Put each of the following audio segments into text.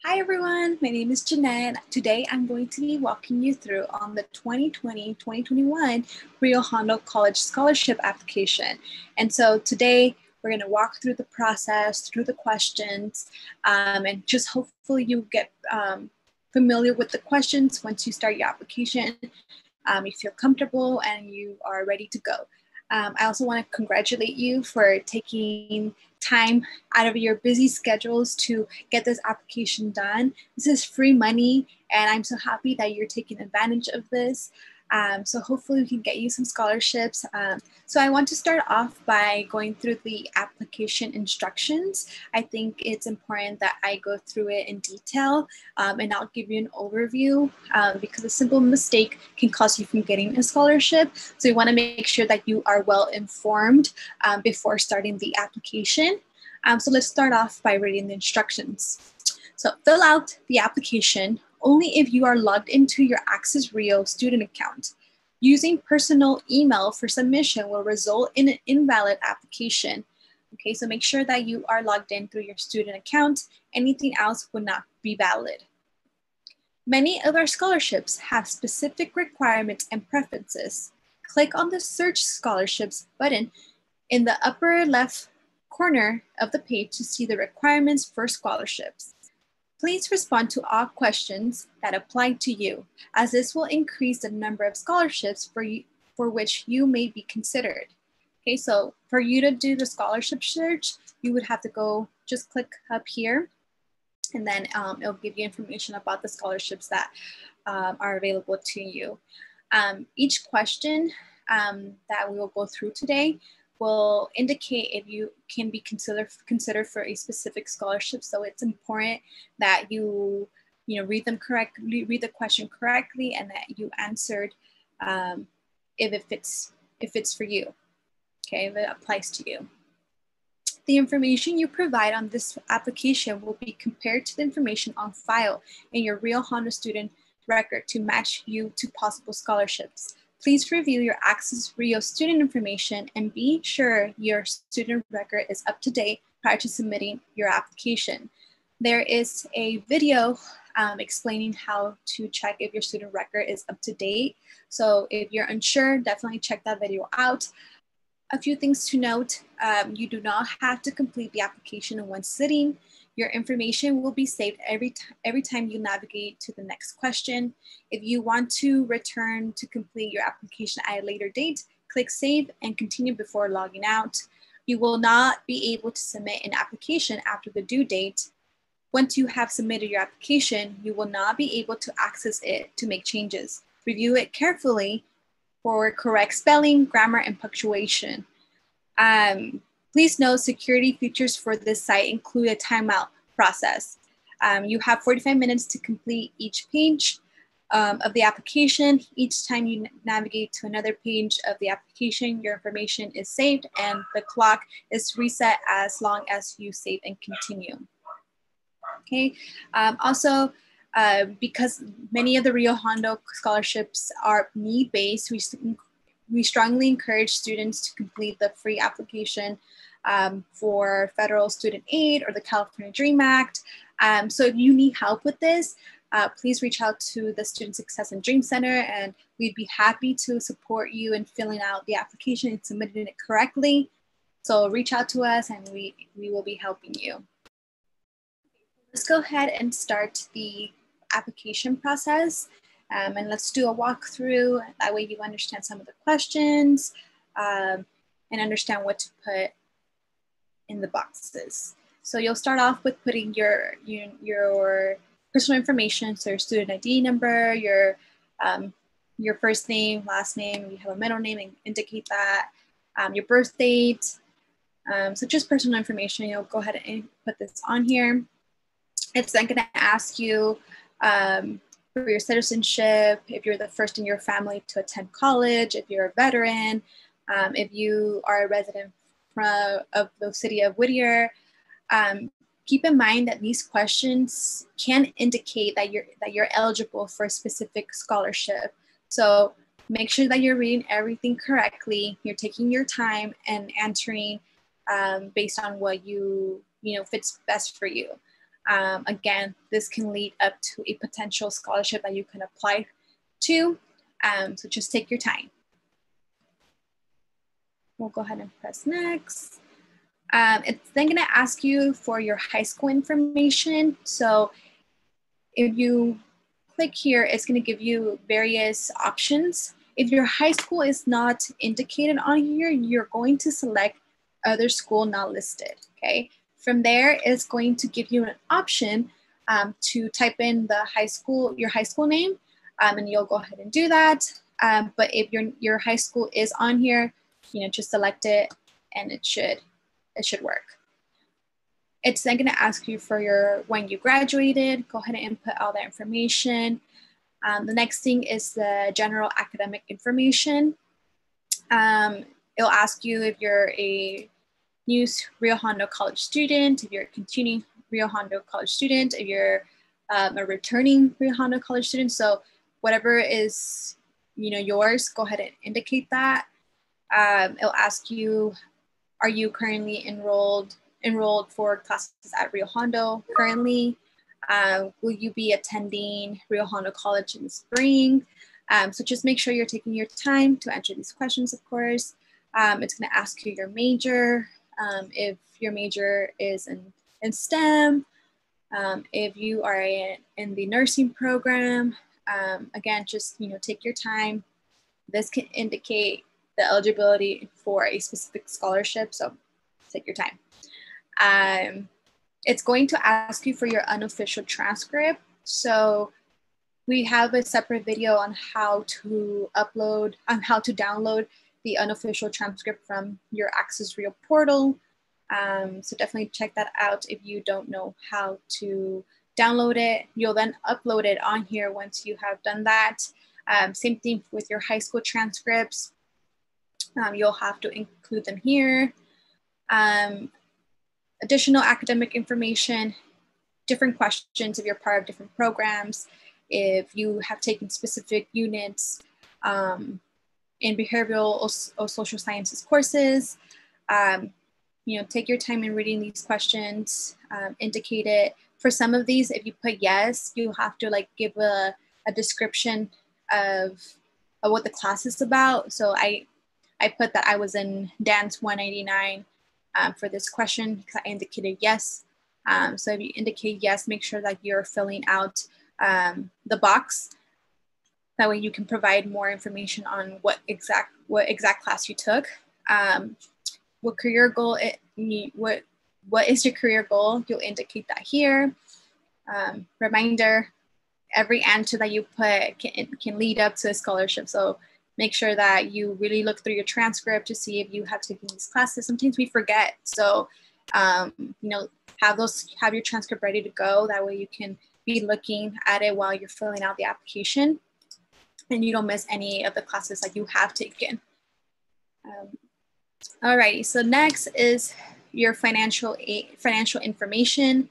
Hi everyone, my name is Jeanette. Today I'm going to be walking you through on the 2020-2021 Rio Hondo College Scholarship application. And so today we're going to walk through the process, through the questions, and just hopefully you get familiar with the questions once you start your application. You feel comfortable and you are ready to go. I also want to congratulate you for taking time out of your busy schedules to get this application done. This is free money, and I'm so happy that you're taking advantage of this. So hopefully we can get you some scholarships. So I want to start off by going through the application instructions. I think it's important that I go through it in detail, and I'll give you an overview because a simple mistake can cost you from getting a scholarship. So you want to make sure that you are well informed before starting the application. So let's start off by reading the instructions. So fill out the application only if you are logged into your Access Rio student account. Using personal email for submission will result in an invalid application. Okay, so make sure that you are logged in through your student account. Anything else would not be valid. Many of our scholarships have specific requirements and preferences. Click on the Search Scholarships button in the upper left corner of the page to see the requirements for scholarships. Please respond to all questions that apply to you, as this will increase the number of scholarships for which you may be considered. Okay, so for you to do the scholarship search, you would have to go just click up here, and then it'll give you information about the scholarships that are available to you. Each question that we will go through today will indicate if you can be considered for a specific scholarship. So it's important that you read them correctly, read the question correctly, and that you answered if it's for you. Okay, if it applies to you. The information you provide on this application will be compared to the information on file in your Rio Hondo student record to match you to possible scholarships. Please review your Access Rio student information and be sure your student record is up to date prior to submitting your application. There is a video explaining how to check if your student record is up to date. So if you're unsure, definitely check that video out. A few things to note, you do not have to complete the application in one sitting. Your information will be saved every time you navigate to the next question. If you want to return to complete your application at a later date, click Save and continue before logging out. You will not be able to submit an application after the due date. Once you have submitted your application, you will not be able to access it to make changes. Review it carefully for correct spelling, grammar, and punctuation. Please note security features for this site include a timeout process. You have 45 minutes to complete each page of the application. Each time you navigate to another page of the application, your information is saved and the clock is reset as long as you save and continue. Okay. Also, because many of the Rio Hondo scholarships are need-based, we strongly encourage students to complete the free application for federal student aid or the California Dream Act. So if you need help with this, please reach out to the Student Success and Dream Center, and we'd be happy to support you in filling out the application and submitting it correctly. So reach out to us and we will be helping you. Let's go ahead and start the application process. And let's do a walkthrough. That way you understand some of the questions and understand what to put in the boxes. So you'll start off with putting your personal information, so your student ID number, your first name, last name, if you have a middle name, and indicate that, your birth date. So just personal information, you'll go ahead and put this on here. It's then gonna ask you for your citizenship, if you're the first in your family to attend college, if you're a veteran, if you are a resident of the city of Whittier. Keep in mind that these questions can indicate that you're eligible for a specific scholarship. So make sure that you're reading everything correctly. You're taking your time and answering based on what fits best for you. Again, this can lead up to a potential scholarship that you can apply to. So just take your time. We'll go ahead and press next. It's then gonna ask you for your high school information. So if you click here, it's gonna give you various options. If your high school is not indicated on here, you're going to select other school not listed, okay? From there, it's going to give you an option to type in the your high school name, and you'll go ahead and do that. But if your high school is on here, just select it and it should work. It's then gonna ask you for when you graduated. Go ahead and input all that information. The next thing is the general academic information. It'll ask you if you're a new Rio Hondo College student, if you're a continuing Rio Hondo College student, if you're a returning Rio Hondo College student. So whatever is yours, go ahead and indicate that. It'll ask you, are you currently enrolled for classes at Rio Hondo currently? Will you be attending Rio Hondo College in the spring? So just make sure you're taking your time to answer these questions, of course. It's gonna ask you your major, if your major is in STEM, if you are in the nursing program. Again, just take your time. This can indicate the eligibility for a specific scholarship, so take your time. It's going to ask you for your unofficial transcript. So we have a separate video on how to download the unofficial transcript from your Access Rio portal. So definitely check that out if you don't know how to download it. You'll then upload it on here once you have done that. Same thing with your high school transcripts. You'll have to include them here. Additional academic information, different questions if you're part of different programs, if you have taken specific units in behavioral or social sciences courses. Take your time in reading these questions, indicate it. For some of these, if you put yes, you have to give a description of what the class is about. So I put that I was in dance 199 for this question because I indicated yes. So if you indicate yes, make sure that you're filling out the box. That way you can provide more information on what exact class you took. What career goal, what is your career goal? You'll indicate that here. Reminder, every answer that you put can lead up to a scholarship. So make sure that you really look through your transcript to see if you have taken these classes. Sometimes we forget. So, have your transcript ready to go. That way you can be looking at it while you're filling out the application and you don't miss any of the classes that you have taken. Alrighty, so next is your financial information,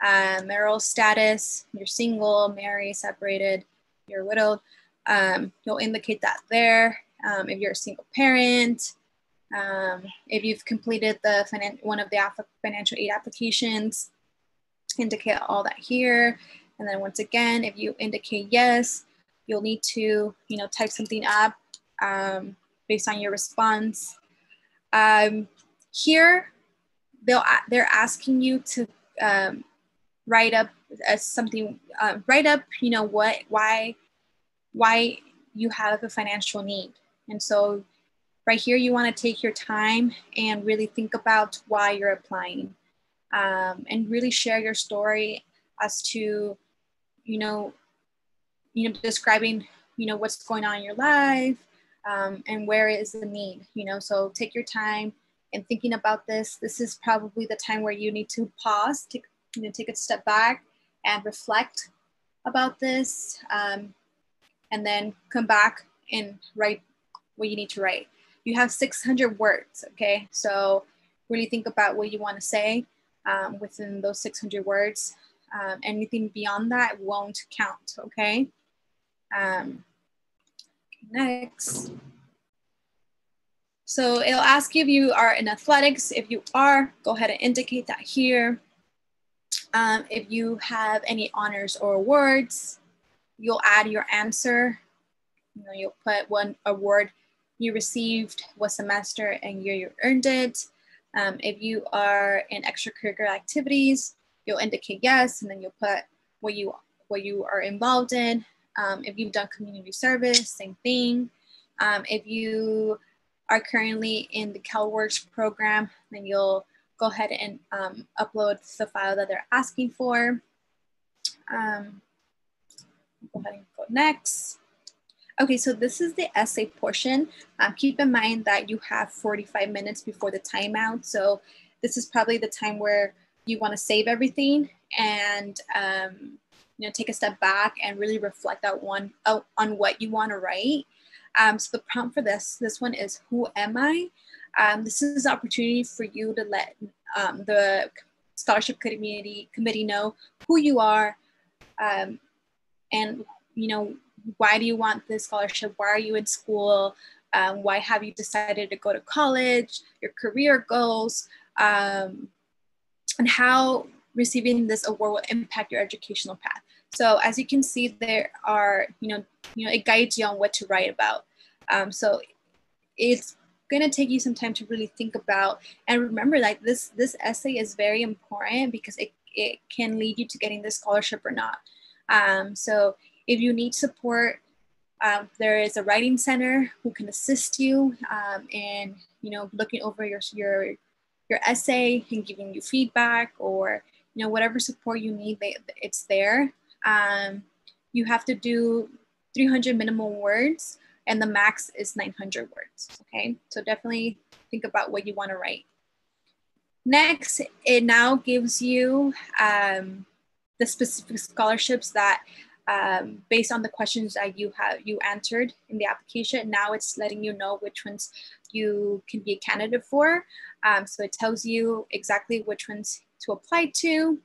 marital status, you're single, married, separated, you're widowed. You'll indicate that there. If you're a single parent, if you've completed one of the financial aid applications, indicate all that here. And then once again, if you indicate yes, you'll need to type something up based on your response. Here, they're asking you to write up something. Write up, why you have a financial need. And so right here, you want to take your time and really think about why you're applying, and really share your story as to, describing, what's going on in your life, and where is the need, so take your time in thinking about this. This is probably the time where you need to pause, take a step back and reflect about this, and then come back and write what you need to write. You have 600 words, okay? So really think about what you want to say within those 600 words. Anything beyond that won't count, okay? Next. So it'll ask you if you are in athletics. If you are, go ahead and indicate that here. If you have any honors or awards, you'll add your answer. You'll put one award you received, what semester and year you earned it. If you are in extracurricular activities, you'll indicate yes, and then you'll put what you are involved in. If you've done community service, same thing. If you are currently in the CalWorks program, then you'll go ahead and upload the file that they're asking for. Go ahead and go next. Okay, so this is the essay portion. Keep in mind that you have 45 minutes before the timeout. So this is probably the time where you want to save everything and take a step back and really reflect on what you want to write. So the prompt for this one is, who am I? This is an opportunity for you to let the scholarship committee know who you are, and why do you want this scholarship? Why are you in school? Why have you decided to go to college? Your career goals, and how receiving this award will impact your educational path. So as you can see, there are, it guides you on what to write about. So it's going to take you some time to really think about and remember that this essay is very important because it can lead you to getting the scholarship or not. So if you need support, there is a writing center who can assist you in looking over your essay and giving you feedback, or whatever support you need, it's there. You have to do 300 minimum words, and the max is 900 words. Okay, so definitely think about what you want to write. Next, it now gives you the specific scholarships that, based on the questions that you answered in the application, now it's letting you know which ones you can be a candidate for. So it tells you exactly which ones to apply to.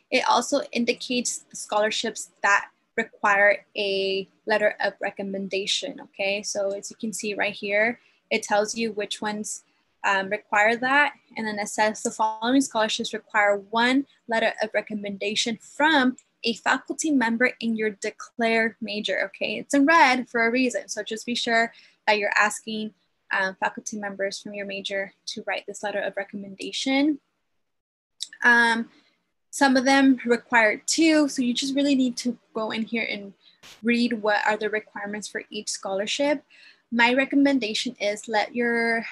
It also indicates the scholarships that require a letter of recommendation. Okay, so as you can see right here, it tells you which ones require that. And then it says the following scholarships require one letter of recommendation from a faculty member in your declared major. Okay, it's in red for a reason. So just be sure that you're asking faculty members from your major to write this letter of recommendation. Some of them require two, so you just really need to go in here and read what are the requirements for each scholarship. My recommendation is let your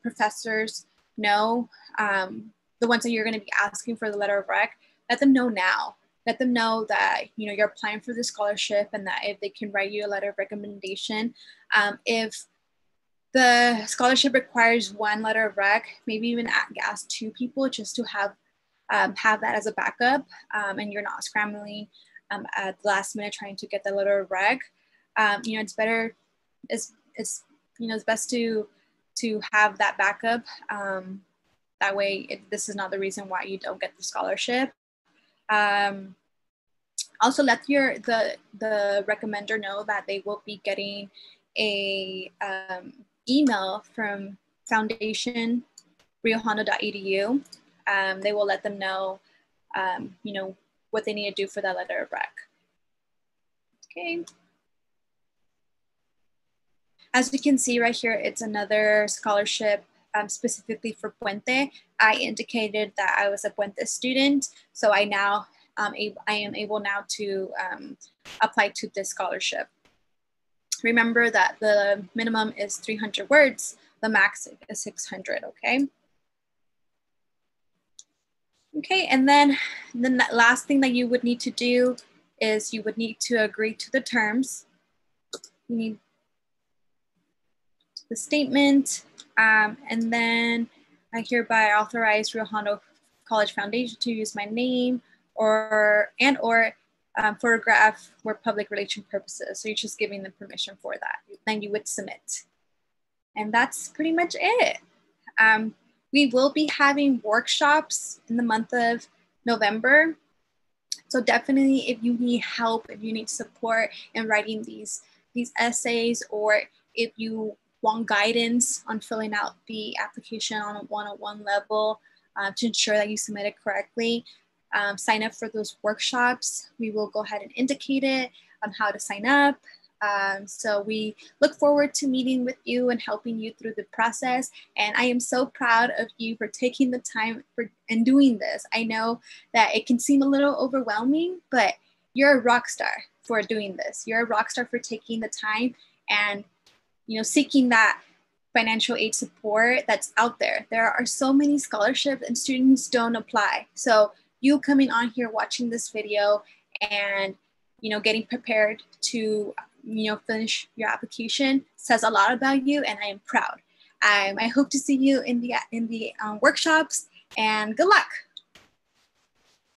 professors know, the ones that you're going to be asking for the letter of rec, let them know now. Let them know that you're applying for the scholarship and that if they can write you a letter of recommendation. If the scholarship requires one letter of rec, maybe even ask two people just to have that as a backup, and you're not scrambling at the last minute trying to get the letter of rec. It's better. It's best to have that backup. That way, this is not the reason why you don't get the scholarship. Also, let the recommender know that they will be getting a email from foundation.riohondo.edu. They will let them know, what they need to do for that letter of rec. Okay. As you can see right here, it's another scholarship specifically for Puente. I indicated that I was a Puente student, so I am able now to apply to this scholarship. Remember that the minimum is 300 words, the max is 600, okay? Okay, and then the last thing that you would need to do is you would need to agree to the terms. You need the statement, and then I hereby authorize Rio Hondo College Foundation to use my name or photograph for public relation purposes. So you're just giving them permission for that. Then you would submit. And that's pretty much it. We will be having workshops in the month of November. So definitely, if you need help, if you need support in writing these essays, or if you want guidance on filling out the application on a one-on-one level, to ensure that you submit it correctly. Sign up for those workshops. We will go ahead and indicate it on how to sign up. So we look forward to meeting with you and helping you through the process. And I am so proud of you for taking the time and doing this. I know that it can seem a little overwhelming, but you're a rock star for doing this. You're a rock star for taking the time and, you know, seeking that financial aid support that's out there. There are so many scholarships and students don't apply. So you coming on here, watching this video and, you know, getting prepared to, you know, finish your application says a lot about you, and I am proud. I hope to see you in the workshops, and good luck.